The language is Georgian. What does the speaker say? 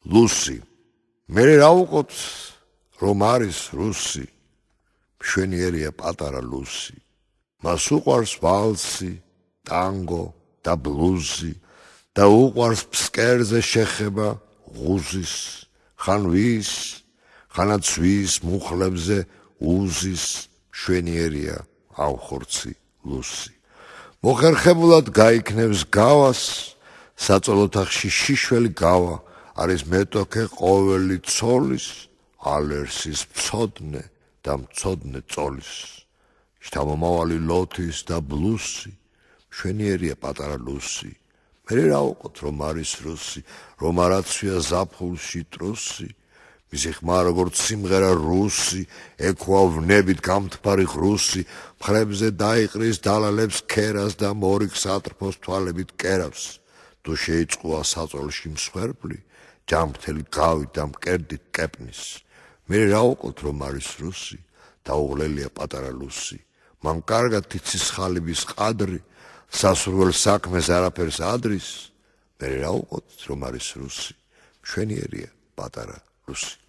ლუსი მე რა ვუყოთ რომ არის რუსი მშვენიერია პატარა ლუსი მას უყვარს ვალსი ტანგო და ბლუზი და უყვარს ფსკერზე შეხება ღუზის ხან ვის ხანაც ვის მუხლებზე უზის მშვენიერია ავხორცი ლუსი მოხერხებულად გაიქნევს გავას საწოლოთახში შიშველი გავა არის მეტოქე ყოველი ცოლის ალერსის მცოდნე და მცოდნე წოლის შთამომავალი ლოთის და ბლუსი მშვენიერია პატარა ლუსი მე რა ვუყოთ რომ არის რუსი რომ არაცვია ზაფხულში ტრუსი მისი ხმა როგორც სიმღერა რუსი ექვა ვნებით გამთბარი ღრუსი მხრებზე დაიყრის დალალებს ქერას და მორიგ სატრფოს თვალებით კერავს თუ შეიწყოა საწოლში მსხვერპლი ჯამრთელი გავით და მკერდით კეპნის მე რა ვუყოთ რომ არის რუსი დაუღლელია პატარა ლუსი მან კარგად იცის ხალიბის ყადრი სასურველ საქმეს არაფერს ადრის მე რა ვუყოთ რომ არის რუსი მშვენიერია პატარა ლუსი